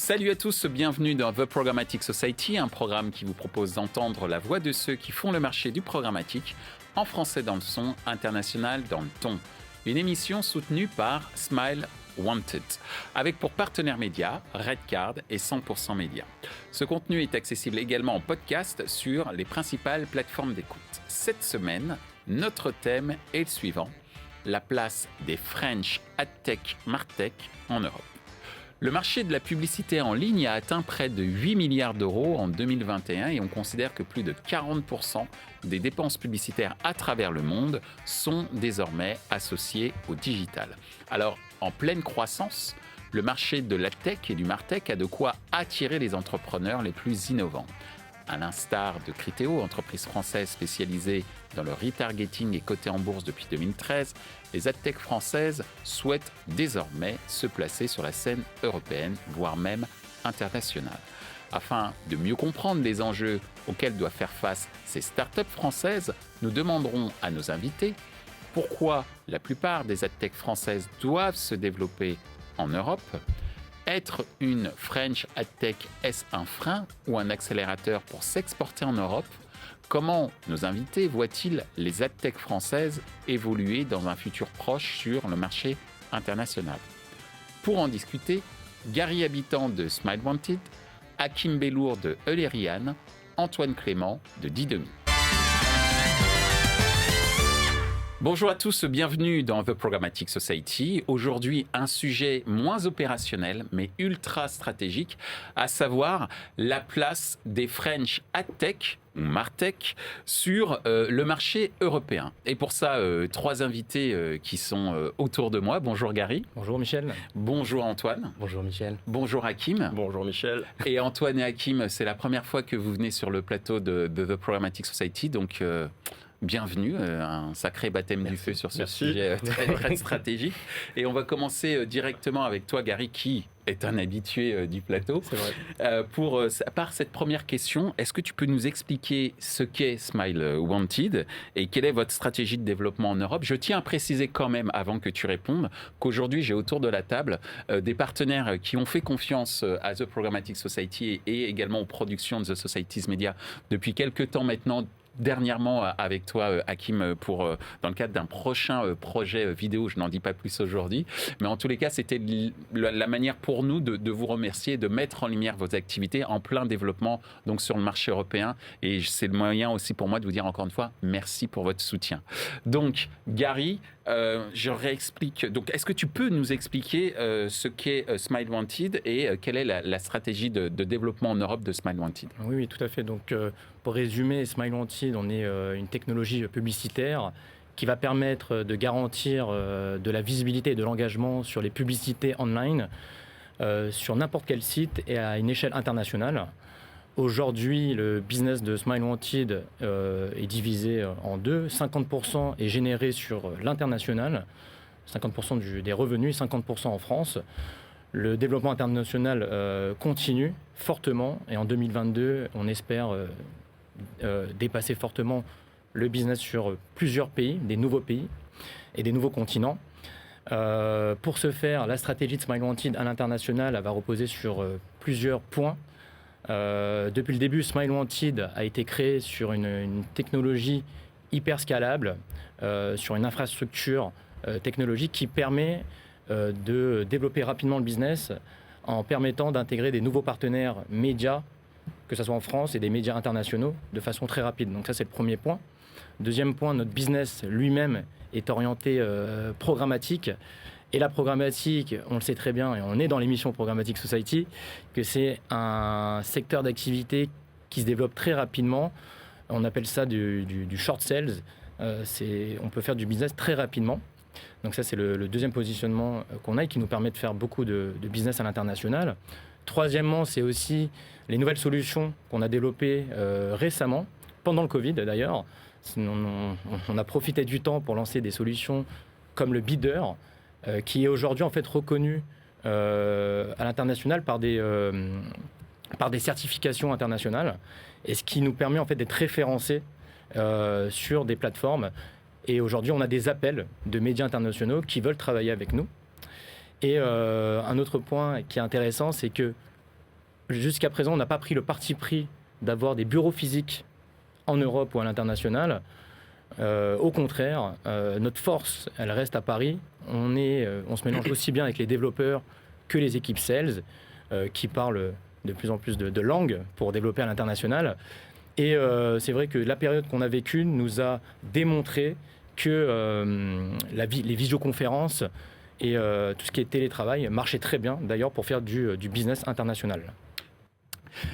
Salut à tous, bienvenue dans The Programmatic Society, un programme qui vous propose d'entendre la voix de ceux qui font le marché du programmatique, en français dans le son, international dans le ton. Une émission soutenue par Smile Wanted, avec pour partenaires médias Redcard et 100% Média. Ce contenu est accessible également en podcast sur les principales plateformes d'écoute. Cette semaine, notre thème est le suivant, la place des French AdTech Martech en Europe. Le marché de la publicité en ligne a atteint près de 8 milliards d'euros en 2021 et on considère que plus de 40% des dépenses publicitaires à travers le monde sont désormais associées au digital. Alors, en pleine croissance, le marché de la tech et du martech a de quoi attirer les entrepreneurs les plus innovants. À l'instar de Criteo, entreprise française spécialisée dans le retargeting et cotée en bourse depuis 2013, les adtech françaises souhaitent désormais se placer sur la scène européenne, voire même internationale. Afin de mieux comprendre les enjeux auxquels doivent faire face ces startups françaises, nous demanderons à nos invités pourquoi la plupart des adtech françaises doivent se développer en Europe. Être une French AdTech, est-ce un frein ou un accélérateur pour s'exporter en Europe? Comment nos invités voient-ils les AdTech françaises évoluer dans un futur proche sur le marché international? Pour en discuter, Gary Habitant de Smile Wanted, Hakim Bellour de Eulerian, Antoine Clément de Didomi. Bonjour à tous, bienvenue dans The Programmatic Society. Aujourd'hui, un sujet moins opérationnel, mais ultra stratégique, à savoir la place des French AdTech, ou Martech, sur le marché européen. Et pour ça, trois invités qui sont autour de moi. Bonjour Gary. Bonjour Michel. Bonjour Antoine. Bonjour Michel. Bonjour Hakim. Bonjour Michel. Et Antoine et Hakim, c'est la première fois que vous venez sur le plateau de The Programmatic Society, donc... bienvenue, un sacré baptême du feu sur ce sujet très stratégique. Et on va commencer directement avec toi, Gary, qui est un habitué du plateau. C'est vrai. Par cette première question, est-ce que tu peux nous expliquer ce qu'est Smile Wanted et quelle est votre stratégie de développement en Europe? Je tiens à préciser quand même, avant que tu répondes, qu'aujourd'hui, j'ai autour de la table des partenaires qui ont fait confiance à The Programmatic Society et également aux productions de The Society's Media depuis quelques temps maintenant, dernièrement avec toi, Hakim, dans le cadre d'un prochain projet vidéo. Je n'en dis pas plus aujourd'hui. Mais en tous les cas, c'était la manière pour nous de vous remercier, de mettre en lumière vos activités en plein développement donc sur le marché européen. Et c'est le moyen aussi pour moi de vous dire encore une fois, merci pour votre soutien. Donc, Gary, je réexplique. Donc, est-ce que tu peux nous expliquer ce qu'est Smile Wanted et quelle est la stratégie de développement en Europe de Smile Wanted? Oui, tout à fait. Donc, pour résumer, Smile Wanted, on est une technologie publicitaire qui va permettre de garantir de la visibilité et de l'engagement sur les publicités online, sur n'importe quel site et à une échelle internationale. Aujourd'hui, le business de Smile Wanted est divisé en deux. 50% est généré sur l'international, 50% des revenus, 50% en France. Le développement international continue fortement et en 2022, on espère dépasser fortement le business sur plusieurs pays, des nouveaux pays et des nouveaux continents. Pour ce faire, la stratégie de Smile Wanted à l'international va reposer sur plusieurs points. Depuis le début, Smile Wanted a été créé sur une technologie hyper scalable, sur une infrastructure technologique qui permet de développer rapidement le business en permettant d'intégrer des nouveaux partenaires médias, que ce soit en France et des médias internationaux, de façon très rapide. Donc ça, c'est le premier point. Deuxième point, notre business lui-même est orienté programmatique. Et la programmatique, on le sait très bien, et on est dans l'émission Programmatic Society, que c'est un secteur d'activité qui se développe très rapidement. On appelle ça du short sales. On peut faire du business très rapidement. Donc ça, c'est le deuxième positionnement qu'on a et qui nous permet de faire beaucoup de business à l'international. Troisièmement, c'est aussi les nouvelles solutions qu'on a développées récemment, pendant le Covid d'ailleurs. On a profité du temps pour lancer des solutions comme le Bidder, qui est aujourd'hui en fait reconnu à l'international par des certifications internationales, et ce qui nous permet en fait d'être référencés sur des plateformes. Et aujourd'hui, on a des appels de médias internationaux qui veulent travailler avec nous. Et un autre point qui est intéressant, c'est que jusqu'à présent, on n'a pas pris le parti pris d'avoir des bureaux physiques en Europe ou à l'international. Au contraire, notre force, elle reste à Paris. On se mélange aussi bien avec les développeurs que les équipes sales qui parlent de plus en plus de langues pour développer à l'international. Et c'est vrai que la période qu'on a vécue nous a démontré que les visioconférences et tout ce qui est télétravail marchait très bien, d'ailleurs, pour faire du business international.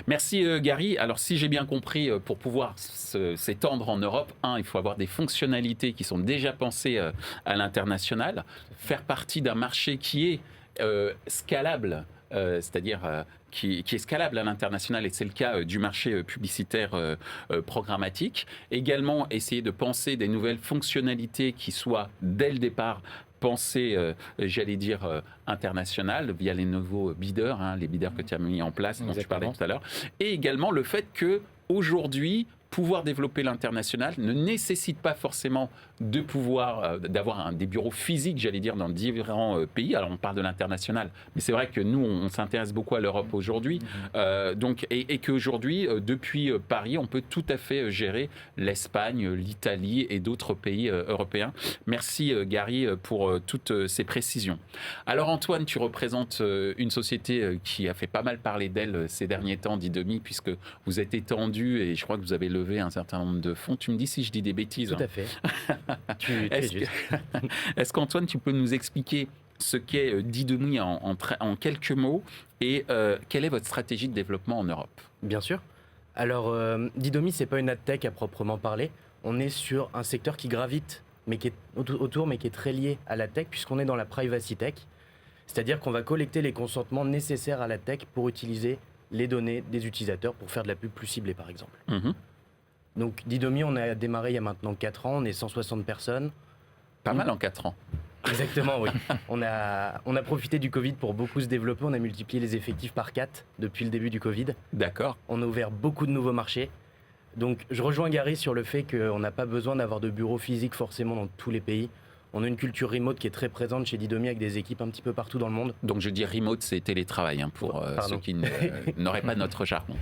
Merci Gary. Alors si j'ai bien compris, pour pouvoir s'étendre en Europe, il faut avoir des fonctionnalités qui sont déjà pensées à l'international, faire partie d'un marché qui est scalable, c'est-à-dire qui est scalable à l'international, et c'est le cas du marché publicitaire programmatique. Également, essayer de penser des nouvelles fonctionnalités qui soient, dès le départ, pensées, j'allais dire, internationales, via les nouveaux bidders, les bidders que tu as mis en place, dont tu parlais tout à l'heure. Et également le fait qu'aujourd'hui, pouvoir développer l'international ne nécessite pas forcément de pouvoir d'avoir des bureaux physiques, j'allais dire, dans différents pays. Alors on parle de l'international, mais c'est vrai que nous on s'intéresse beaucoup à l'Europe aujourd'hui, et qu'aujourd'hui depuis Paris on peut tout à fait gérer l'Espagne, l'Italie et d'autres pays européens. Merci Gary pour toutes ces précisions. Alors Antoine, tu représentes une société qui a fait pas mal parler d'elle ces derniers temps, Didomi, puisque vous êtes étendu et je crois que vous avez levé un certain nombre de fonds. Tu me dis si je dis des bêtises. Tout à fait. Est-ce qu'Antoine, tu peux nous expliquer ce qu'est Didomi en quelques mots et quelle est votre stratégie de développement en Europe? Bien sûr. Alors, Didomi, c'est pas une adtech à proprement parler. On est sur un secteur qui gravite, mais qui est autour, mais qui est très lié à la tech, puisqu'on est dans la privacy tech. C'est-à-dire qu'on va collecter les consentements nécessaires à la tech pour utiliser les données des utilisateurs pour faire de la pub plus ciblée, par exemple. Donc, Didomi, on a démarré il y a maintenant 4 ans, on est 160 personnes. Pas mal en 4 ans. Exactement, oui. On a profité du Covid pour beaucoup se développer. On a multiplié les effectifs par 4 depuis le début du Covid. D'accord. On a ouvert beaucoup de nouveaux marchés. Donc, je rejoins Gary sur le fait qu'on n'a pas besoin d'avoir de bureaux physiques forcément dans tous les pays. On a une culture remote qui est très présente chez Didomi avec des équipes un petit peu partout dans le monde. Donc je dis remote, c'est télétravail pour ceux qui n'auraient pas notre jargon.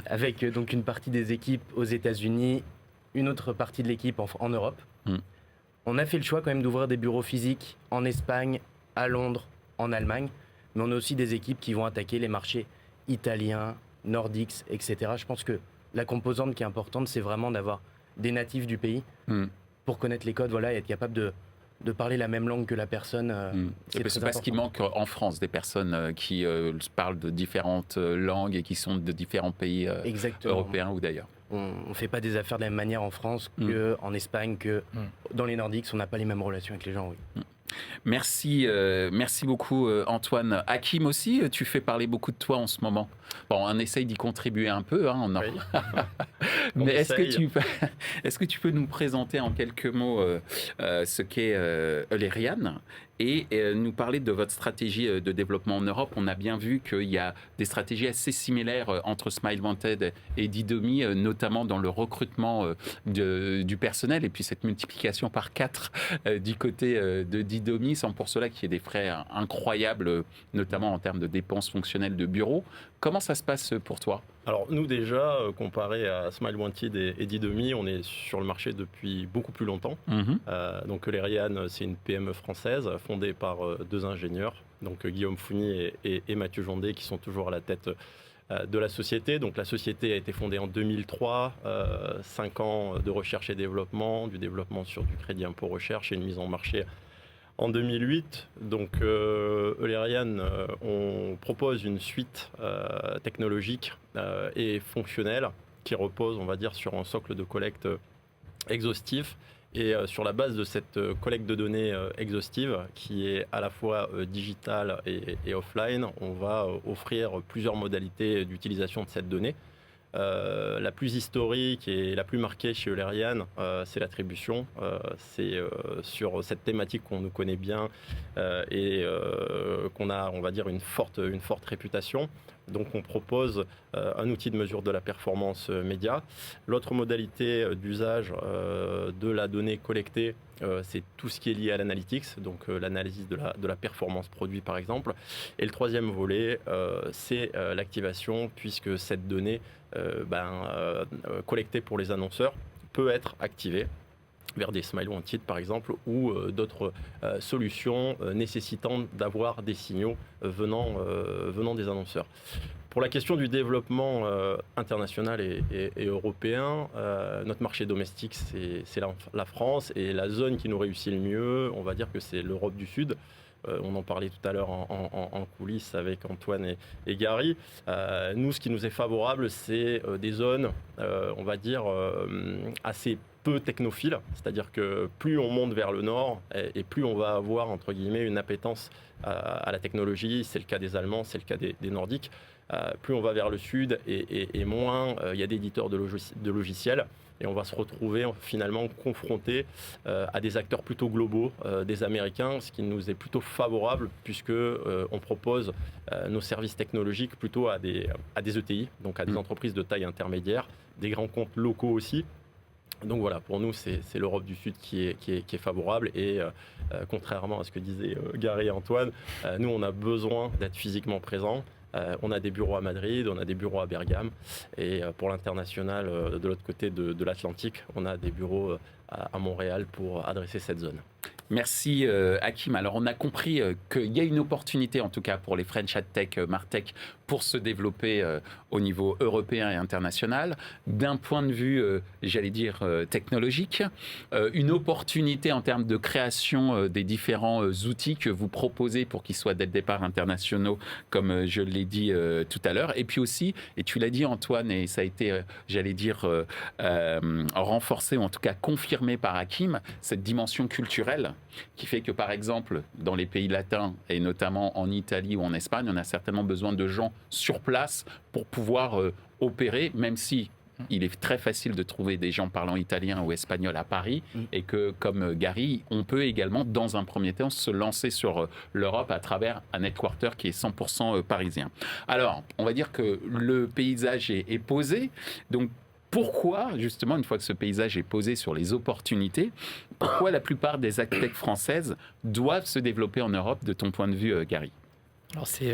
Avec donc une partie des équipes aux États-Unis, une autre partie de l'équipe en Europe. On a fait le choix quand même d'ouvrir des bureaux physiques en Espagne, à Londres, en Allemagne. Mais on a aussi des équipes qui vont attaquer les marchés italiens, nordiques, etc. Je pense que la composante qui est importante, c'est vraiment d'avoir des natifs du pays. Pour connaître les codes, et être capable de parler la même langue que la personne. C'est parce qu'il manque en France des personnes qui parlent de différentes langues et qui sont de différents pays européens ou d'ailleurs. On ne fait pas des affaires de la même manière en France qu'en Espagne, que dans les Nordiques. On n'a pas les mêmes relations avec les gens, oui. Merci beaucoup Antoine. Hakim aussi, tu fais parler beaucoup de toi en ce moment. Bon, on essaye d'y contribuer un peu. Oui. Mais est-ce que tu peux nous présenter en quelques mots ce qu'est Eulerian et nous parler de votre stratégie de développement en Europe? On a bien vu qu'il y a des stratégies assez similaires entre SmileWanted et Didomi, notamment dans le recrutement du personnel et puis cette multiplication par 4 du côté de Didomi, sans pour cela qu'il y ait des frais incroyables, notamment en termes de dépenses fonctionnelles de bureau. Comment ça se passe pour toi? Alors nous déjà, comparé à SmileWanted et Didomi, on est sur le marché depuis beaucoup plus longtemps. Donc Eulerian, c'est une PME française fondée par 2 ingénieurs, donc Guillaume Fougny et Mathieu Jondet, qui sont toujours à la tête de la société. Donc la société a été fondée en 2003, 5 ans de recherche et développement, du développement sur du crédit impôt recherche et une mise en marché en 2008. Donc Eulerian, on propose une suite technologique et fonctionnelle qui repose, on va dire, sur un socle de collecte exhaustif. Et sur la base de cette collecte de données exhaustive, qui est à la fois digitale et offline, on va offrir plusieurs modalités d'utilisation de cette donnée. La plus historique et la plus marquée chez Eulerian, c'est l'attribution. C'est sur cette thématique qu'on nous connaît bien et qu'on a, on va dire, une forte réputation. Donc on propose un outil de mesure de la performance média. L'autre modalité d'usage de la donnée collectée, c'est tout ce qui est lié à l'analytics, donc l'analyse de la performance produit par exemple. Et le troisième volet, c'est l'activation, puisque cette donnée collectée pour les annonceurs peut être activée vers des Smile Wanted par exemple, ou d'autres solutions nécessitant d'avoir des signaux venant des annonceurs. Pour la question du développement international et européen, notre marché domestique, c'est la France, et la zone qui nous réussit le mieux, on va dire que c'est l'Europe du Sud. On en parlait tout à l'heure en coulisses avec Antoine et Gary. Nous, ce qui nous est favorable, c'est des zones, on va dire, assez peu technophiles, c'est-à-dire que plus on monte vers le nord et plus on va avoir, entre guillemets, une appétence à la technologie. C'est le cas des Allemands, c'est le cas des Nordiques. Plus on va vers le sud et moins il y a d'éditeurs de logiciels. Et on va se retrouver finalement confronté à des acteurs plutôt globaux, des Américains, ce qui nous est plutôt favorable puisque on propose nos services technologiques plutôt à des ETI, donc à des entreprises de taille intermédiaire, des grands comptes locaux aussi. Donc voilà, pour nous, c'est l'Europe du Sud qui est favorable, et contrairement à ce que disaient Gary et Antoine, nous, on a besoin d'être physiquement présents. On a des bureaux à Madrid, on a des bureaux à Bergame, et pour l'international, de l'autre côté de l'Atlantique, on a des bureaux à Montréal pour adresser cette zone. Merci Hakim. Alors on a compris qu'il y a une opportunité en tout cas pour les French AdTech, Martech, pour se développer au niveau européen et international. D'un point de vue, j'allais dire, technologique, une opportunité en termes de création des différents outils que vous proposez pour qu'ils soient dès le départ internationaux, comme je l'ai dit tout à l'heure. Et puis aussi, et tu l'as dit Antoine, et ça a été, j'allais dire, renforcé ou en tout cas confirmé par Hakim, cette dimension culturelle qui fait que, par exemple, dans les pays latins, et notamment en Italie ou en Espagne, on a certainement besoin de gens sur place pour pouvoir opérer, même si il est très facile de trouver des gens parlant italien ou espagnol à Paris, et que, comme Gary, on peut également, dans un premier temps, se lancer sur l'Europe à travers un headquarter qui est 100% parisien. Alors, on va dire que le paysage est posé, donc pourquoi, justement, une fois que ce paysage est posé sur les opportunités, pourquoi la plupart des AdTech françaises doivent se développer en Europe, de ton point de vue, Gary ? Alors c'est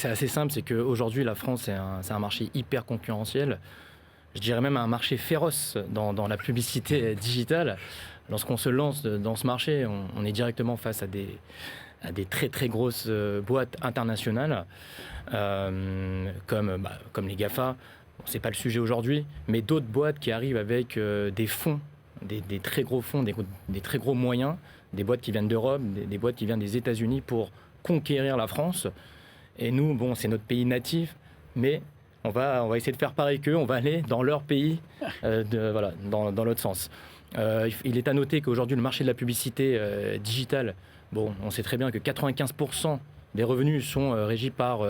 assez simple, c'est qu'aujourd'hui, la France, c'est un marché hyper concurrentiel. Je dirais même un marché féroce dans la publicité digitale. Lorsqu'on se lance dans ce marché, on est directement face à des très très grosses boîtes internationales, comme les GAFA. C'est pas le sujet aujourd'hui, mais d'autres boîtes qui arrivent avec des fonds, des très gros fonds, des très gros moyens, des boîtes qui viennent d'Europe, des boîtes qui viennent des États-Unis pour conquérir la France. Et nous, bon, c'est notre pays natif, mais on va essayer de faire pareil qu'eux, on va aller dans leur pays, dans l'autre sens. Il est à noter qu'aujourd'hui, le marché de la publicité digitale, bon, on sait très bien que 95% des revenus sont régis par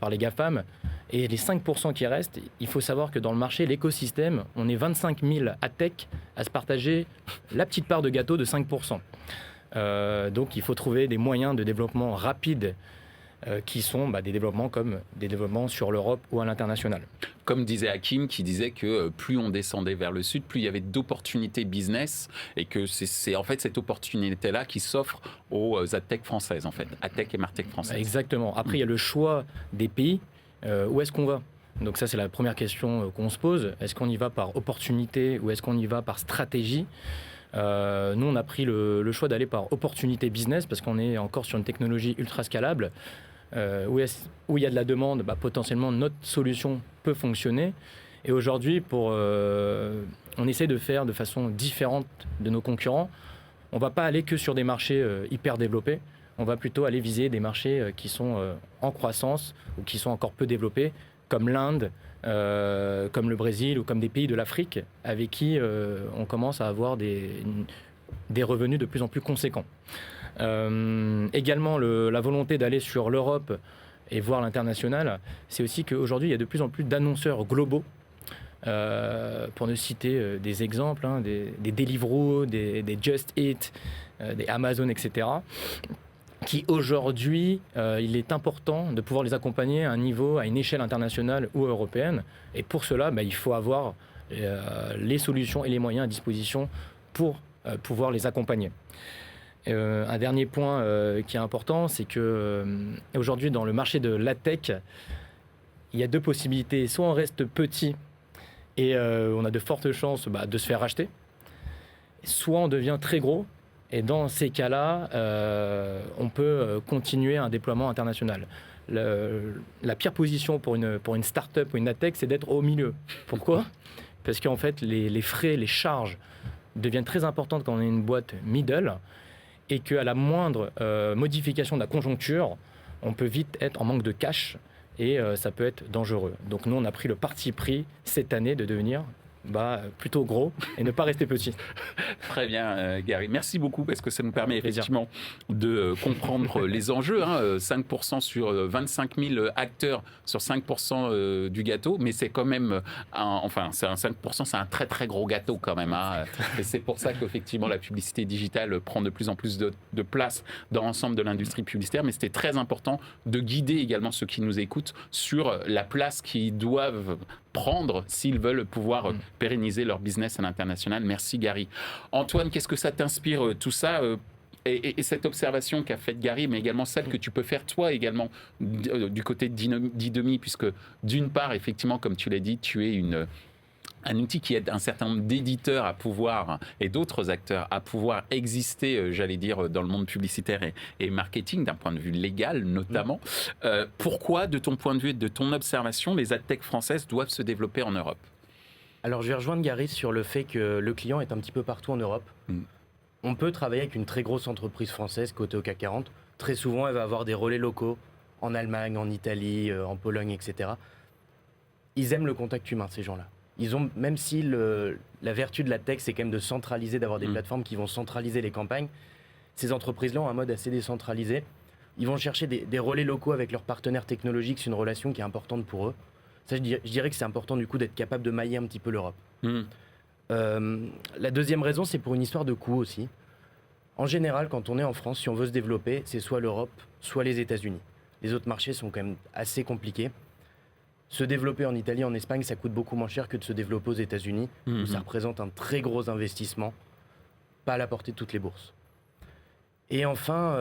les GAFAM. Et les 5% qui restent, il faut savoir que dans le marché, l'écosystème, on est 25 000 AdTech à se partager la petite part de gâteau de 5%. Donc il faut trouver des moyens de développement rapides qui sont des développements comme des développements sur l'Europe ou à l'international. Comme disait Hakim, qui disait que plus on descendait vers le sud, plus il y avait d'opportunités business, et que c'est en fait cette opportunité-là qui s'offre aux AdTech françaises, en fait, AdTech et Martech françaises. Exactement. Après, il y a le choix des pays. Où est-ce qu'on va ? Donc ça, c'est la première question qu'on se pose. Est-ce qu'on y va par opportunité ou est-ce qu'on y va par stratégie ? Nous, on a pris le choix d'aller par opportunité business parce qu'on est encore sur une technologie ultra scalable. Où il y a de la demande, potentiellement notre solution peut fonctionner. Et aujourd'hui, on essaie de faire de façon différente de nos concurrents. On ne va pas aller que sur des marchés hyper développés. On va plutôt aller viser des marchés qui sont en croissance ou qui sont encore peu développés, comme l'Inde, comme le Brésil ou comme des pays de l'Afrique, avec qui on commence à avoir des revenus de plus en plus conséquents. Également, la volonté d'aller sur l'Europe et voir l'international, c'est aussi qu'aujourd'hui, il y a de plus en plus d'annonceurs globaux. Pour ne citer des exemples, des Deliveroo, des Just Eat, des Amazon, etc., qui aujourd'hui, il est important de pouvoir les accompagner à une échelle internationale ou européenne. Et pour cela, il faut avoir les solutions et les moyens à disposition pour pouvoir les accompagner. Un dernier point qui est important, c'est que aujourd'hui, dans le marché de la tech, il y a deux possibilités. Soit on reste petit et on a de fortes chances de se faire racheter, soit on devient très gros. Et dans ces cas-là, on peut continuer un déploiement international. La pire position pour une start-up ou une AdTech, c'est d'être au milieu. Pourquoi ? Parce qu'en fait, les frais, les charges deviennent très importantes quand on est une boîte middle et qu'à la moindre modification de la conjoncture, on peut vite être en manque de cash et ça peut être dangereux. Donc nous, on a pris le parti pris cette année de devenir plutôt gros et ne pas rester petit. Très bien, Gary. Merci beaucoup parce que ça nous permet effectivement de comprendre les enjeux. 5% sur 25 000 acteurs sur 5% du gâteau, mais c'est quand même, c'est un 5%, c'est un très très gros gâteau quand même. Et c'est pour ça qu'effectivement la publicité digitale prend de plus en plus de place dans l'ensemble de l'industrie publicitaire. Mais c'était très important de guider également ceux qui nous écoutent sur la place qu'ils doivent prendre s'ils veulent pouvoir pérenniser leur business à l'international. Merci Gary. Antoine, qu'est-ce que ça t'inspire tout ça et cette observation qu'a faite Gary, mais également celle que tu peux faire toi également du côté de Didomi, puisque d'une part, effectivement, comme tu l'as dit, tu es un outil qui aide un certain nombre d'éditeurs à pouvoir, et d'autres acteurs, à pouvoir exister, j'allais dire, dans le monde publicitaire et marketing, d'un point de vue légal notamment. Pourquoi, de ton point de vue et de ton observation, les adtech françaises doivent se développer en Europe ? Alors je vais rejoindre Gary sur le fait que le client est un petit peu partout en Europe. On peut travailler avec une très grosse entreprise française cotée au CAC 40. Très souvent, elle va avoir des relais locaux en Allemagne, en Italie, en Pologne, etc. Ils aiment le contact humain, ces gens-là. Ils ont, même si la vertu de la tech, c'est quand même de centraliser, d'avoir des plateformes qui vont centraliser les campagnes, ces entreprises-là ont un mode assez décentralisé. Ils vont chercher des relais locaux avec leurs partenaires technologiques, c'est une relation qui est importante pour eux. Ça, je dirais que c'est important du coup d'être capable de mailler un petit peu l'Europe. La deuxième raison, c'est pour une histoire de coût aussi. En général, quand on est en France, si on veut se développer, c'est soit l'Europe, soit les États-Unis. Les autres marchés sont quand même assez compliqués. Se développer en Italie, en Espagne, ça coûte beaucoup moins cher que de se développer aux États-Unis, où ça représente un très gros investissement, pas à la portée de toutes les bourses. Et enfin,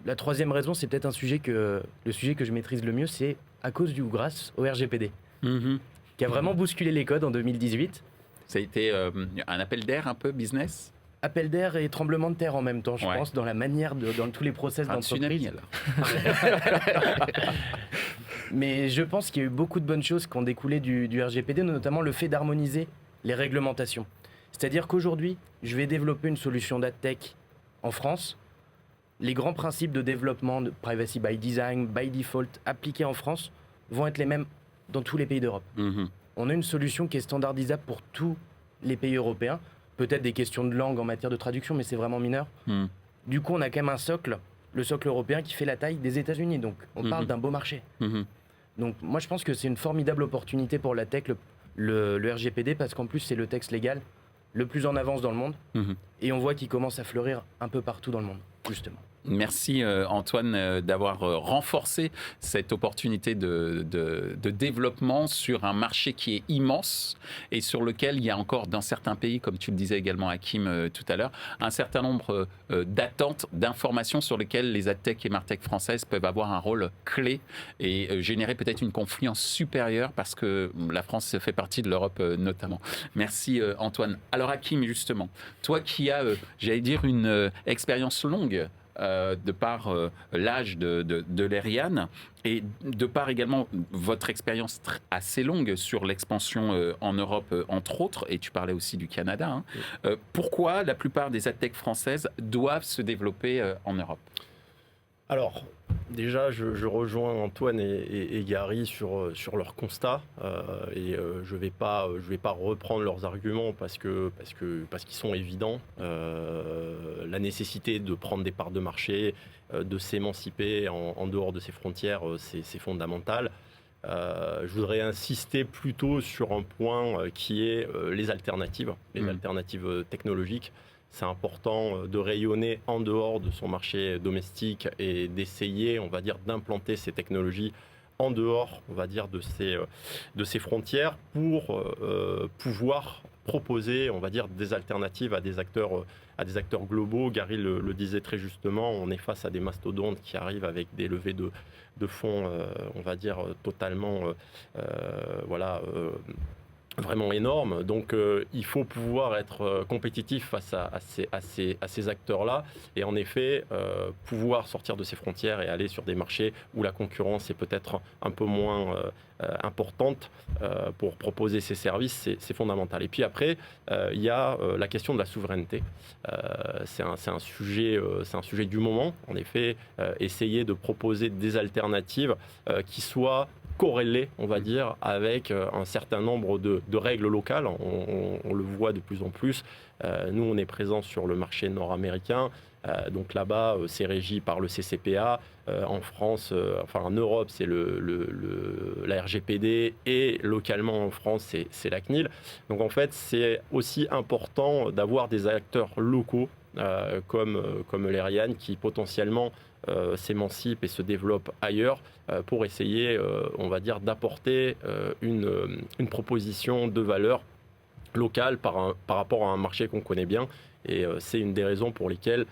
la troisième raison, c'est peut-être le sujet que je maîtrise le mieux, c'est à cause ou grâce au RGPD, qui a vraiment bousculé les codes en 2018. Ça a été un appel d'air un peu business ? Appel d'air et tremblement de terre en même temps, je pense, dans la manière, dans tous les process d'entreprise. Mais je pense qu'il y a eu beaucoup de bonnes choses qui ont découlé du RGPD, notamment le fait d'harmoniser les réglementations. C'est-à-dire qu'aujourd'hui, je vais développer une solution d'adtech en France. Les grands principes de développement de privacy by design, by default, appliqués en France, vont être les mêmes dans tous les pays d'Europe. On a une solution qui est standardisable pour tous les pays européens. Peut-être des questions de langue en matière de traduction, mais c'est vraiment mineur. Du coup, on a quand même un socle, le socle européen, qui fait la taille des États-Unis. Donc, on parle d'un beau marché. Donc, moi, je pense que c'est une formidable opportunité pour la tech, le RGPD, parce qu'en plus, c'est le texte légal le plus en avance dans le monde. Et on voit qu'il commence à fleurir un peu partout dans le monde, justement. Merci Antoine d'avoir renforcé cette opportunité de développement sur un marché qui est immense et sur lequel il y a encore dans certains pays, comme tu le disais également Hakim tout à l'heure, un certain nombre d'attentes, d'informations sur lesquelles les adtech et martech françaises peuvent avoir un rôle clé et générer peut-être une confiance supérieure parce que la France fait partie de l'Europe notamment. Merci Antoine. Alors Hakim, justement, toi qui as, j'allais dire, une expérience longue de par l'âge de l'Erian et de par également votre expérience assez longue sur l'expansion en Europe, entre autres, et tu parlais aussi du Canada. Pourquoi la plupart des adtech françaises doivent se développer en Europe ? Alors, déjà, je rejoins Antoine et Gary sur leur constat et je vais pas reprendre leurs arguments parce qu'ils sont évidents. La nécessité de prendre des parts de marché, de s'émanciper en dehors de ses frontières, c'est fondamental. Je voudrais insister plutôt sur un point qui est les alternatives technologiques. C'est important de rayonner en dehors de son marché domestique et d'essayer, on va dire, d'implanter ces technologies en dehors, on va dire, de ces frontières pour pouvoir proposer, on va dire, des alternatives à des acteurs globaux. Gary le disait très justement, on est face à des mastodontes qui arrivent avec des levées de fonds, on va dire, totalement, vraiment énorme. Donc il faut pouvoir être compétitif face à ces acteurs-là et en effet pouvoir sortir de ces frontières et aller sur des marchés où la concurrence est peut-être un peu moins importante pour proposer ces services, c'est fondamental. Et puis après, il y a la question de la souveraineté. C'est un sujet du moment. En effet, essayer de proposer des alternatives qui soient corrélé, on va dire, avec un certain nombre de règles locales. On le voit de plus en plus. Nous, on est présent sur le marché nord-américain. Donc là-bas, c'est régi par le CCPA. En France, en Europe, c'est la RGPD. Et localement, en France, c'est la CNIL. Donc en fait, c'est aussi important d'avoir des acteurs locaux comme l'Erian qui potentiellement s'émancipe et se développe ailleurs pour essayer, on va dire, d'apporter une proposition de valeur locale par rapport à un marché qu'on connaît bien. Et c'est une des raisons pour lesquelles,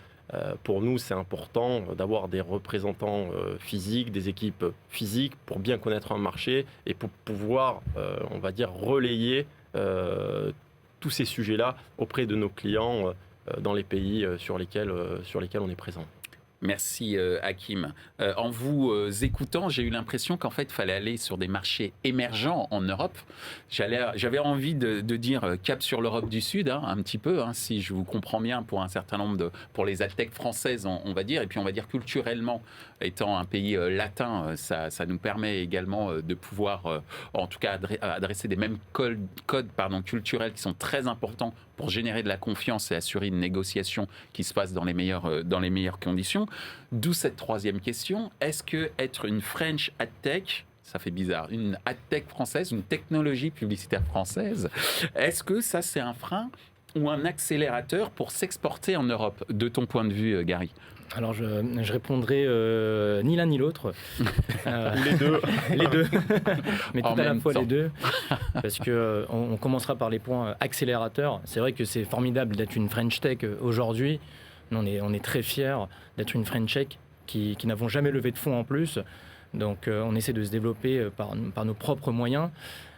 pour nous, c'est important d'avoir des représentants physiques, des équipes physiques pour bien connaître un marché et pour pouvoir, on va dire, relayer tous ces sujets-là auprès de nos clients dans les pays sur lesquels on est présent. Merci Hakim. En vous écoutant, j'ai eu l'impression qu'en fait, il fallait aller sur des marchés émergents en Europe. J'avais envie de dire cap sur l'Europe du Sud, un petit peu, si je vous comprends bien, pour un certain nombre pour les adtech françaises, on va dire. Et puis on va dire culturellement, étant un pays latin, ça nous permet également de pouvoir, en tout cas, adresser des mêmes codes culturels qui sont très importants pour générer de la confiance et assurer une négociation qui se passe dans les meilleures conditions. D'où cette troisième question. Est-ce que être une French AdTech, ça fait bizarre, une AdTech française, une technologie publicitaire française, est-ce que ça c'est un frein ou un accélérateur pour s'exporter en Europe, de ton point de vue, Gary ? Alors je répondrai ni l'un ni l'autre. Les deux. Les deux. Mais tout En à la même fois temps. les deux. Parce que on commencera par les points accélérateurs. C'est vrai que c'est formidable d'être une French Tech aujourd'hui. Nous, on est très fiers d'être une French Tech qui n'avons jamais levé de fonds en plus. Donc on essaie de se développer par nos propres moyens.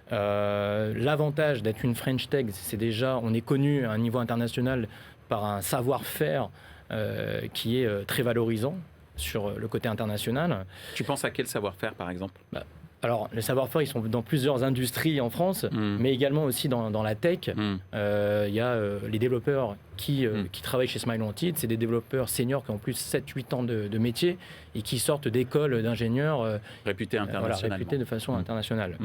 L'avantage d'être une French Tech, c'est déjà, on est connu à un niveau international par un savoir-faire qui est très valorisant sur le côté international. Tu penses à quel savoir-faire, par exemple ? Alors, les savoir-faire, ils sont dans plusieurs industries en France, mais également aussi dans la tech. Il y a les développeurs qui travaillent chez Smile Wanted. C'est des développeurs seniors qui ont plus de 7-8 ans de métier et qui sortent d'écoles d'ingénieurs réputés internationalement. réputés de façon internationale.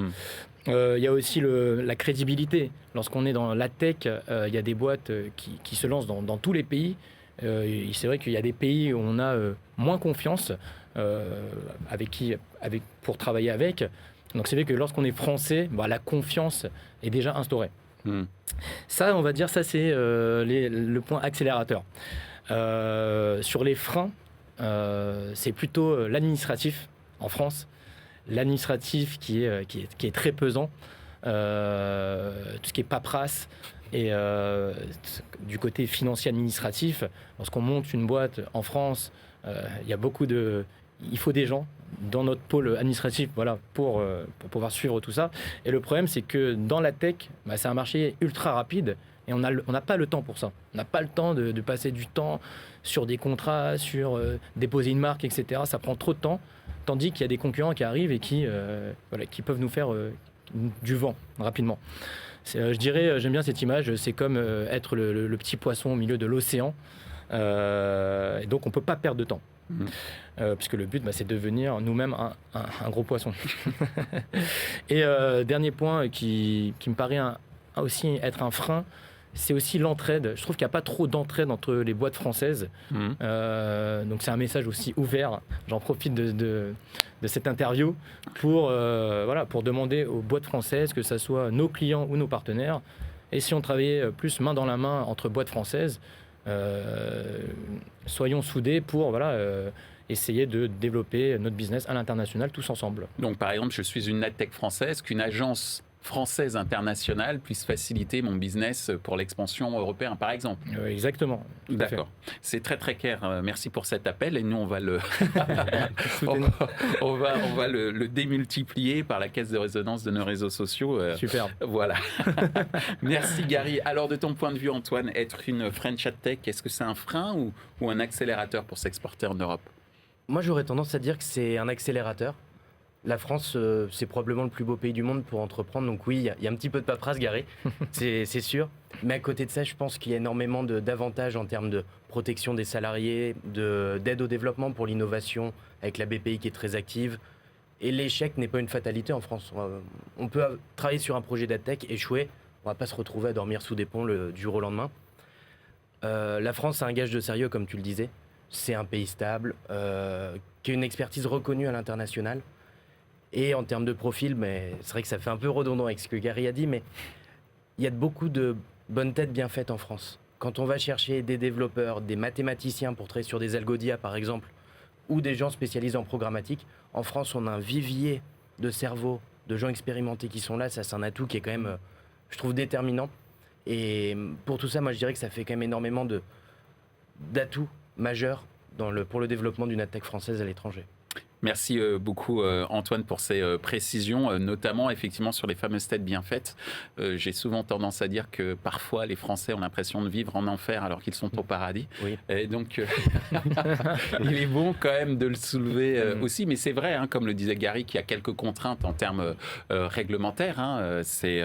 Il y a aussi la crédibilité. Lorsqu'on est dans la tech, il y a des boîtes qui se lancent dans tous les pays. C'est vrai qu'il y a des pays où on a moins confiance pour travailler avec. Donc c'est vrai que lorsqu'on est français, la confiance est déjà instaurée. Ça, on va dire, ça c'est le point accélérateur. Sur les freins, c'est plutôt l'administratif en France. L'administratif qui est très pesant. Tout ce qui est paperasse. Et du côté financier administratif, lorsqu'on monte une boîte en France, il faut des gens dans notre pôle administratif pour pouvoir suivre tout ça. Et le problème, c'est que dans la tech, c'est un marché ultra rapide et on n'a pas le temps pour ça. On n'a pas le temps de passer du temps sur des contrats, sur déposer une marque, etc. Ça prend trop de temps, tandis qu'il y a des concurrents qui arrivent et qui peuvent nous faire du vent rapidement. Je dirais, j'aime bien cette image, c'est comme être le petit poisson au milieu de l'océan. Et donc on ne peut pas perdre de temps. Puisque le but, c'est de devenir nous-mêmes un gros poisson. Et dernier point qui me paraît aussi être un frein, c'est aussi l'entraide. Je trouve qu'il n'y a pas trop d'entraide entre les boîtes françaises. Donc c'est un message aussi ouvert. J'en profite de cette interview pour demander aux boîtes françaises, que ce soit nos clients ou nos partenaires, et si on travaillait plus main dans la main entre boîtes françaises, soyons soudés pour essayer de développer notre business à l'international tous ensemble. Donc par exemple, je suis une NATTECH française, qu'une agence française internationale puisse faciliter mon business pour l'expansion européenne, par exemple. Exactement. D'accord. C'est très très clair. Merci pour cet appel et nous on va le on va le démultiplier par la caisse de résonance de nos réseaux sociaux. Super. Voilà. Merci Gary. Alors de ton point de vue Antoine, être une French AdTech, est-ce que c'est un frein ou un accélérateur pour s'exporter en Europe? Moi j'aurais tendance à dire que c'est un accélérateur. La France, c'est probablement le plus beau pays du monde pour entreprendre. Donc oui, il y a un petit peu de paperasse, Gary, c'est sûr. Mais à côté de ça, je pense qu'il y a énormément d'avantages en termes de protection des salariés, d'aide au développement pour l'innovation, avec la BPI qui est très active. Et l'échec n'est pas une fatalité en France. On peut travailler sur un projet d'AdTech, échouer. On ne va pas se retrouver à dormir sous des ponts du jour au lendemain. La France a un gage de sérieux, comme tu le disais. C'est un pays stable, qui a une expertise reconnue à l'international. Et en termes de profil, mais c'est vrai que ça fait un peu redondant avec ce que Gary a dit, mais il y a beaucoup de bonnes têtes bien faites en France. Quand on va chercher des développeurs, des mathématiciens pour travailler sur des algos par exemple, ou des gens spécialisés en programmatique, en France, on a un vivier de cerveaux, de gens expérimentés qui sont là. Ça, c'est un atout qui est quand même, je trouve, déterminant. Et pour tout ça, moi, je dirais que ça fait quand même énormément d'atouts majeurs pour le développement d'une AdTech française à l'étranger. Merci beaucoup Antoine pour ces précisions, notamment effectivement sur les fameuses têtes bien faites. J'ai souvent tendance à dire que parfois les Français ont l'impression de vivre en enfer alors qu'ils sont au paradis. Oui. Et donc il est bon quand même de le soulever aussi. Mais c'est vrai, hein, comme le disait Gary, qu'il y a quelques contraintes en termes réglementaires. Hein, c'est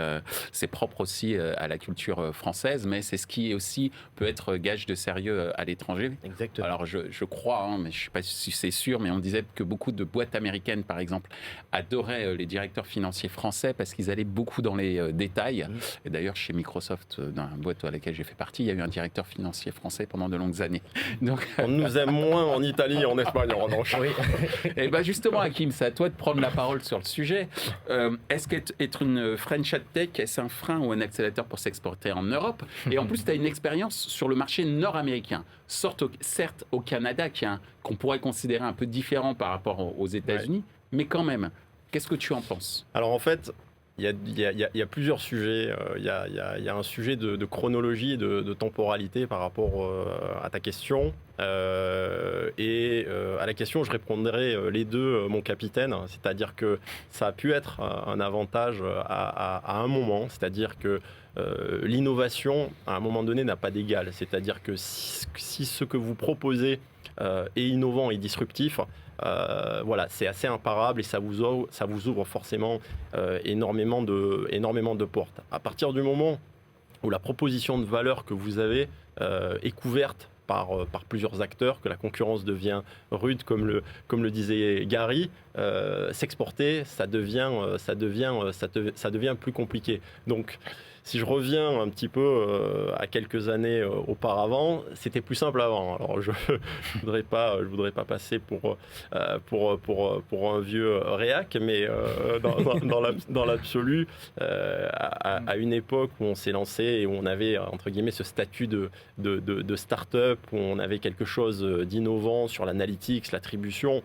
propre aussi à la culture française, mais c'est ce qui aussi peut être gage de sérieux à l'étranger. Exactement. Alors je crois, hein, mais je ne sais pas si c'est sûr, mais on disait que beaucoup de boîtes américaines, par exemple, adoraient les directeurs financiers français parce qu'ils allaient beaucoup dans les détails. Et d'ailleurs, chez Microsoft, dans la boîte à laquelle j'ai fait partie, il y a eu un directeur financier français pendant de longues années. Donc... On nous aime moins en Italie et en Espagne, en revanche. Oui. Et bien justement, Hakim, c'est à toi de prendre la parole sur le sujet. Est-ce qu'être une French AdTech, est-ce un frein ou un accélérateur pour s'exporter en Europe? Et en plus, tu as une expérience sur le marché nord-américain. Certes, au Canada, qu'on pourrait considérer un peu différent par rapport aux États-Unis, mais quand même, qu'est-ce que tu en penses? Alors en fait, il y a plusieurs sujets. Il y a un sujet de chronologie, de temporalité par rapport à ta question. Et à la question, je répondrai les deux, mon capitaine. C'est-à-dire que ça a pu être un avantage à un moment. C'est-à-dire que l'innovation, à un moment donné, n'a pas d'égal. C'est-à-dire que si ce que vous proposez est innovant et disruptif, voilà, c'est assez imparable et ça vous ouvre forcément énormément de portes. À partir du moment où la proposition de valeur que vous avez est couverte par plusieurs acteurs, que la concurrence devient rude, comme le disait Gary, s'exporter, ça devient plus compliqué. Donc, si je reviens un petit peu à quelques années auparavant, c'était plus simple avant. Alors je voudrais pas passer pour un vieux réac, mais dans l'absolu, à une époque où on s'est lancé et où on avait entre guillemets ce statut de start-up, où on avait quelque chose d'innovant sur l'analytics, l'attribution.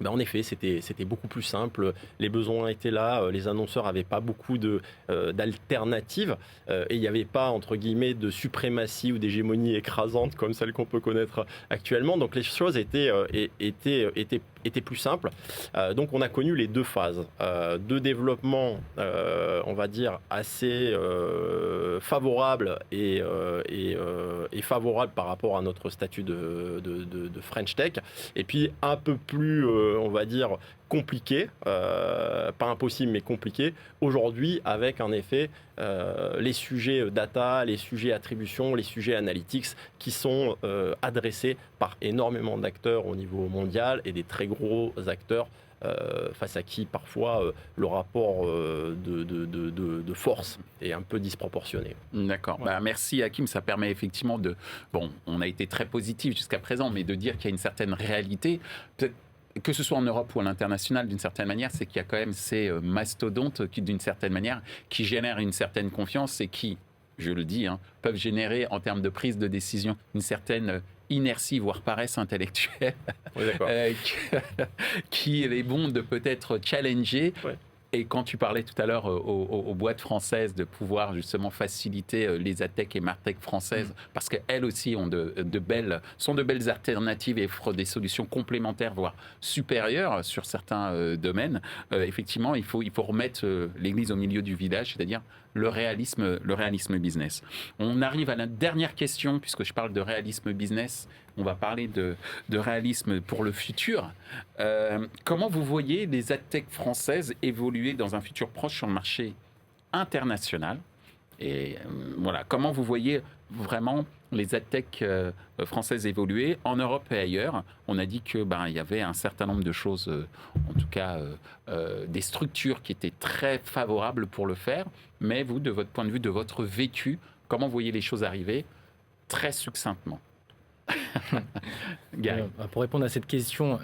Ben en effet, c'était beaucoup plus simple. Les besoins étaient là, les annonceurs n'avaient pas beaucoup d'alternatives et il n'y avait pas, entre guillemets, de suprématie ou d'hégémonie écrasante comme celle qu'on peut connaître actuellement. Donc les choses étaient plus simples. Donc on a connu les deux phases de développement, on va dire, assez favorable et favorable par rapport à notre statut de French Tech. Et puis un peu plus on va dire, compliqué, pas impossible, mais compliqué, aujourd'hui, avec en effet les sujets data, les sujets attribution, les sujets analytics qui sont adressés par énormément d'acteurs au niveau mondial et des très gros acteurs face à qui parfois le rapport de force est un peu disproportionné. D'accord. Ouais. Merci Hakim, ça permet effectivement de... Bon, on a été très positif jusqu'à présent, mais de dire qu'il y a une certaine réalité, peut-être que ce soit en Europe ou à l'international, d'une certaine manière, c'est qu'il y a quand même ces mastodontes qui, d'une certaine manière, qui génèrent une certaine confiance et qui, je le dis, peuvent générer en termes de prise de décision une certaine inertie, voire paresse intellectuelle, oui, qui est bon de peut-être challenger. Ouais. Et quand tu parlais tout à l'heure aux boîtes françaises de pouvoir justement faciliter les AdTech et MarTech françaises, parce qu'elles aussi ont sont de belles alternatives et offrent des solutions complémentaires, voire supérieures sur certains domaines, effectivement, il faut remettre l'église au milieu du village, c'est-à-dire le réalisme business. On arrive à la dernière question, puisque je parle de réalisme business. On va parler de réalisme pour le futur. Comment vous voyez les AdTech françaises évoluer dans un futur proche sur le marché international ? Et voilà, comment vous voyez vraiment les AdTech françaises évoluer en Europe et ailleurs ? On a dit que il y avait un certain nombre de choses, en tout cas des structures qui étaient très favorables pour le faire. Mais vous, de votre point de vue, de votre vécu, comment vous voyez les choses arriver très succinctement ? Pour répondre à cette question,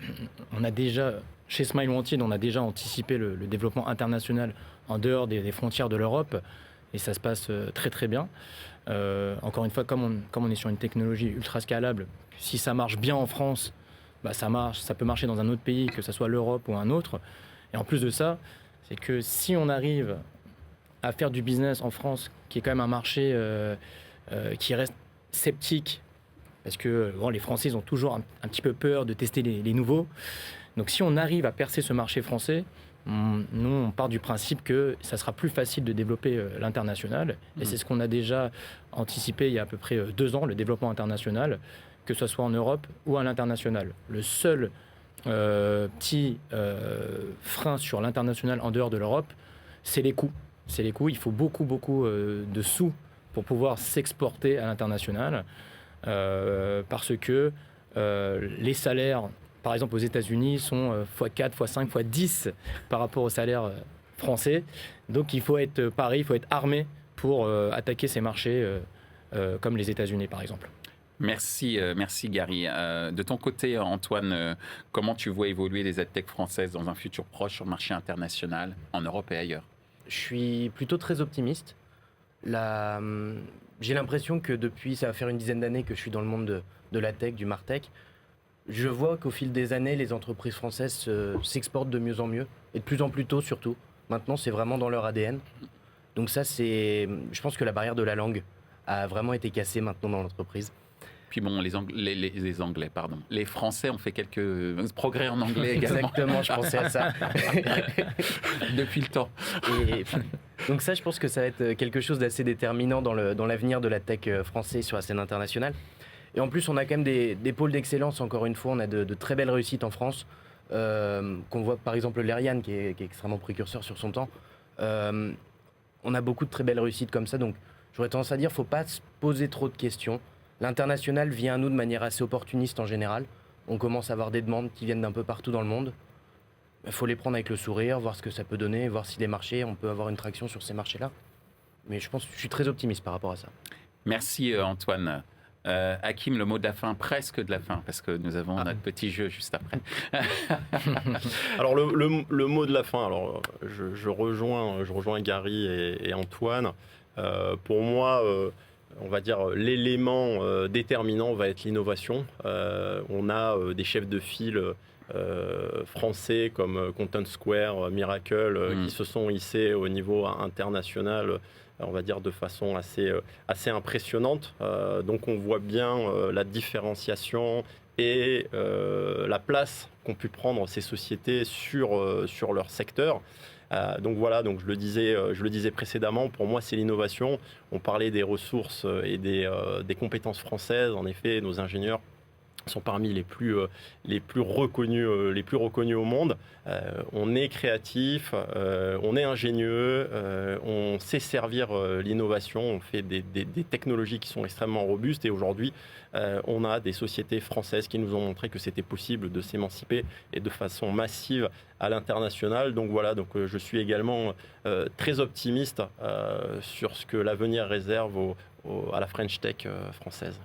on a déjà, chez Smile Wanted, on a déjà anticipé le développement international en dehors des frontières de l'Europe et ça se passe très très bien. Encore une fois, comme on est sur une technologie ultra scalable, si ça marche bien en France, ça peut marcher dans un autre pays, que ce soit l'Europe ou un autre. Et en plus de ça, c'est que si on arrive à faire du business en France, qui est quand même un marché qui reste sceptique, parce que les Français ils ont toujours un petit peu peur de tester les nouveaux. Donc si on arrive à percer ce marché français, nous on part du principe que ça sera plus facile de développer l'international. Et c'est ce qu'on a déjà anticipé il y a à peu près 2 ans, le développement international, que ce soit en Europe ou à l'international. Le seul petit frein sur l'international en dehors de l'Europe, c'est les coûts. Il faut beaucoup de sous pour pouvoir s'exporter à l'international. Parce que les salaires, par exemple aux États-Unis, sont x4, x5, x10 par rapport aux salaires français. Donc il faut être pareil, il faut être armé pour attaquer ces marchés comme les États-Unis par exemple. Merci Gary. De ton côté, Antoine, comment tu vois évoluer les AdTech françaises dans un futur proche sur le marché international, en Europe et ailleurs ? Je suis plutôt très optimiste. J'ai l'impression que depuis, ça va faire une dizaine d'années que je suis dans le monde de la tech, du MarTech. Je vois qu'au fil des années, les entreprises françaises s'exportent de mieux en mieux, et de plus en plus tôt surtout. Maintenant, c'est vraiment dans leur ADN. Donc ça, je pense que la barrière de la langue a vraiment été cassée maintenant dans l'entreprise. Puis bon, les Anglais, pardon. Les Français ont fait quelques progrès en anglais également. Exactement, je pensais à ça. Depuis le temps. Et donc ça, je pense que ça va être quelque chose d'assez déterminant dans l'avenir de la tech française sur la scène internationale. Et en plus, on a quand même des pôles d'excellence, encore une fois. On a de très belles réussites en France, qu'on voit par exemple l'Ariane, qui est extrêmement précurseur sur son temps. On a beaucoup de très belles réussites comme ça. Donc j'aurais tendance à dire, il ne faut pas se poser trop de questions. L'international vient à nous de manière assez opportuniste en général. On commence à avoir des demandes qui viennent d'un peu partout dans le monde. Il faut les prendre avec le sourire, voir ce que ça peut donner, voir si les marchés, on peut avoir une traction sur ces marchés-là. Mais je suis très optimiste par rapport à ça. Merci Antoine. Hakim, le mot de la fin, presque de la fin, parce que nous avons notre petit jeu juste après. Alors le mot de la fin, alors je rejoins Gary et Antoine. Pour moi, on va dire l'élément déterminant va être l'innovation. On a des chefs de file français comme Content Square, Miracle, qui se sont hissés au niveau international, on va dire de façon assez impressionnante. Donc on voit bien la différenciation et la place qu'ont pu prendre ces sociétés sur leur secteur. Donc voilà, donc je le disais précédemment, pour moi c'est l'innovation. On parlait des ressources et des compétences françaises. En effet, nos ingénieurs sont parmi les plus reconnus au monde. On est créatif, on est ingénieux, on sait servir l'innovation, on fait des technologies qui sont extrêmement robustes et aujourd'hui on a des sociétés françaises qui nous ont montré que c'était possible de s'émanciper et de façon massive à l'international. Donc voilà, je suis également très optimiste sur ce que l'avenir réserve à la French Tech française.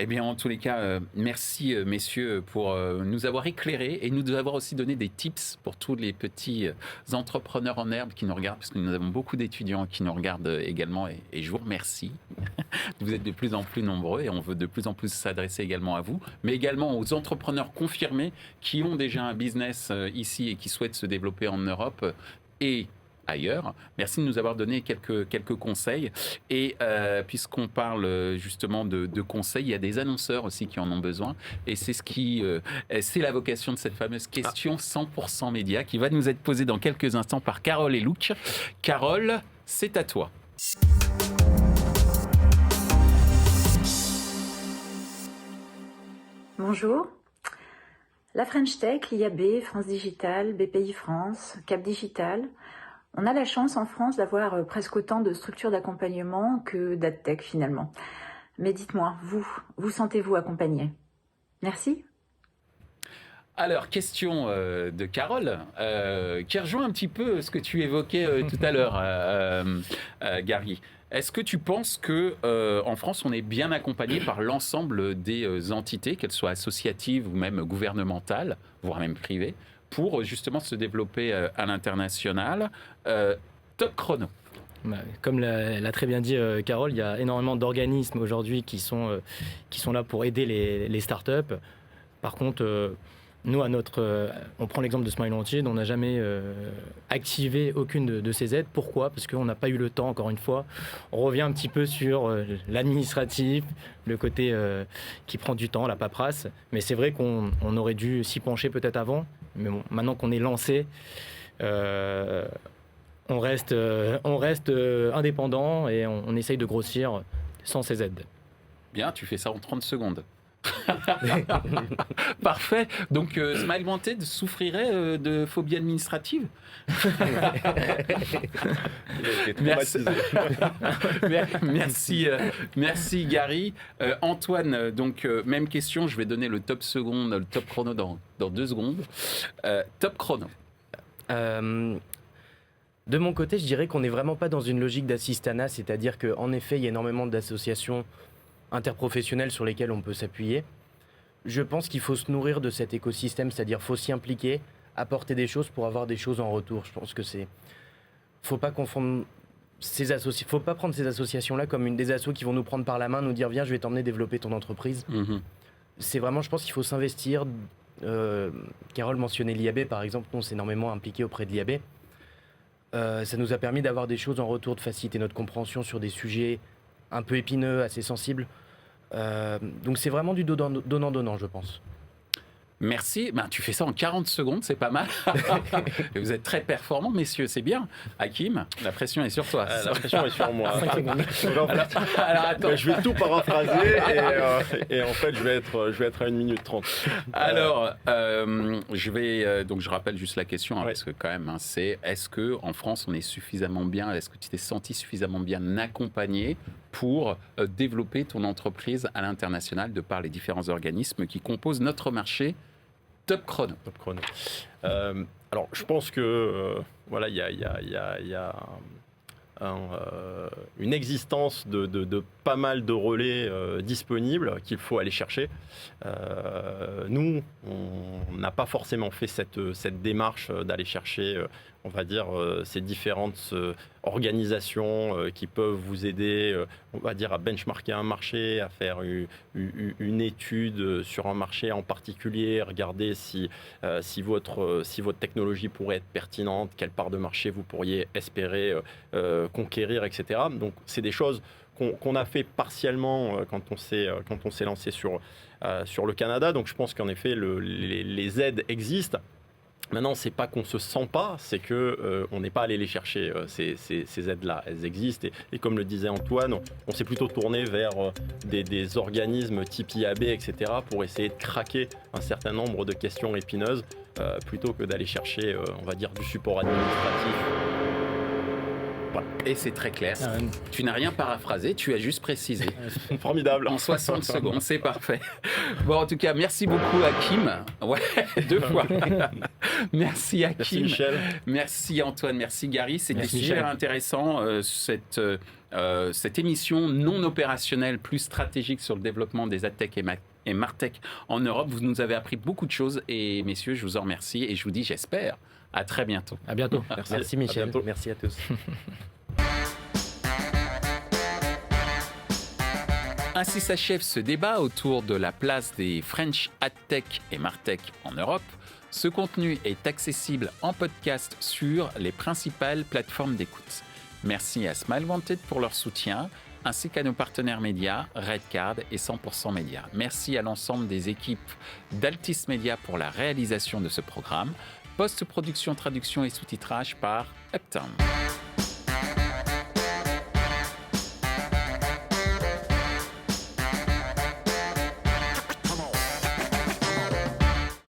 Eh bien, en tous les cas, merci messieurs pour nous avoir éclairés et nous avoir aussi donné des tips pour tous les petits entrepreneurs en herbe qui nous regardent, parce que nous avons beaucoup d'étudiants qui nous regardent également et je vous remercie. Vous êtes de plus en plus nombreux et on veut de plus en plus s'adresser également à vous, mais également aux entrepreneurs confirmés qui ont déjà un business ici et qui souhaitent se développer en Europe et ailleurs. Merci de nous avoir donné quelques conseils. Et puisqu'on parle justement de conseils, il y a des annonceurs aussi qui en ont besoin. Et c'est c'est la vocation de cette fameuse question 100% média qui va nous être posée dans quelques instants par Carole et Luc. Carole, c'est à toi. Bonjour. La French Tech, l'IAB, France Digital, BPI France, Cap Digital. On a la chance en France d'avoir presque autant de structures d'accompagnement que d'AdTech finalement. Mais dites-moi, vous sentez-vous accompagné? Merci. Alors, question de Carole, qui rejoint un petit peu ce que tu évoquais tout à l'heure, Gary. Est-ce que tu penses qu'en France, on est bien accompagné par l'ensemble des entités, qu'elles soient associatives ou même gouvernementales, voire même privées, pour justement se développer à l'international? Top chrono. Comme l'a très bien dit Carole, il y a énormément d'organismes aujourd'hui qui sont là pour aider les startups. Par contre, nous, on prend l'exemple de Smile Wanted, on n'a jamais activé aucune de ces aides. Pourquoi? Parce qu'on n'a pas eu le temps, encore une fois. On revient un petit peu sur l'administratif, le côté qui prend du temps, la paperasse. Mais c'est vrai qu'on aurait dû s'y pencher peut-être avant. Mais bon, maintenant qu'on est lancé, on reste indépendant et on essaye de grossir sans ces aides. Bien, tu fais ça en 30 secondes. Parfait. Donc, Smile Wanted souffrirait de phobie administrative? Merci Gary. Antoine, donc même question, je vais donner le top chrono dans 2 secondes. Top chrono. De mon côté, je dirais qu'on n'est vraiment pas dans une logique d'assistanat, c'est-à-dire qu'en effet, il y a énormément d'associations interprofessionnelles sur lesquelles on peut s'appuyer. Je pense qu'il faut se nourrir de cet écosystème, c'est-à-dire faut s'y impliquer, apporter des choses pour avoir des choses en retour. Je pense que faut pas confondre faut pas prendre ces associations-là comme des assos qui vont nous prendre par la main, nous dire viens, je vais t'emmener développer ton entreprise. C'est vraiment, je pense qu'il faut s'investir. Carole mentionnait l'IAB par exemple, nous on s'est énormément impliqué auprès de l'IAB. Ça nous a permis d'avoir des choses en retour, de faciliter notre compréhension sur des sujets un peu épineux, assez sensibles. Donc c'est vraiment du donnant-donnant, je pense. Merci. Tu fais ça en 40 secondes, c'est pas mal. Et vous êtes très performants, messieurs, c'est bien. Hakim, la pression est sur toi. La pression est sur moi. Alors, attends. Je vais tout paraphraser et en fait, je vais être à 1 minute 30. Alors, je rappelle juste la question, parce que quand même, c'est est-ce qu'en France, on est suffisamment bien, est-ce que tu t'es senti suffisamment bien accompagné pour développer ton entreprise à l'international de par les différents organismes qui composent notre marché? Top chrono. Alors, je pense que il y a une existence de pas mal de relais disponibles qu'il faut aller chercher. Nous, on n'a pas forcément fait cette démarche d'aller chercher, on va dire, ces différentes organisations qui peuvent vous aider, on va dire, à benchmarker un marché, à faire une étude sur un marché en particulier, regarder si votre technologie pourrait être pertinente, quelle part de marché vous pourriez espérer conquérir, etc. Donc, c'est des choses qu'on a fait partiellement quand on s'est lancé sur le Canada. Donc, je pense qu'en effet, les aides existent. Maintenant, c'est pas qu'on se sent pas, c'est que on n'est pas allé les chercher, ces aides-là. Elles existent et comme le disait Antoine, on s'est plutôt tourné vers des organismes type IAB, etc. pour essayer de craquer un certain nombre de questions épineuses plutôt que d'aller chercher, on va dire, du support administratif. Voilà. Et c'est très clair. Tu n'as rien paraphrasé, tu as juste précisé. Formidable. En 60 secondes, c'est parfait. Bon, en tout cas, merci beaucoup Hakim. Ouais, 2 fois. Merci Hakim. Merci Michel. Merci Antoine, merci Gary. C'était Merci, super Michel. intéressant cette émission non opérationnelle, plus stratégique sur le développement des AdTech et MarTech en Europe. Vous nous avez appris beaucoup de choses et messieurs, je vous en remercie et je vous dis, j'espère, à très bientôt. À bientôt. Merci Michel, À bientôt. merci à tous. Ainsi s'achève ce débat autour de la place des French AdTech et MarTech en Europe. Ce contenu est accessible en podcast sur les principales plateformes d'écoute. Merci à Smile Wanted pour leur soutien, ainsi qu'à nos partenaires médias, Redcard et 100% Média. Merci à l'ensemble des équipes d'Altis Media pour la réalisation de ce programme. Post-production, traduction et sous-titrage par Uptown.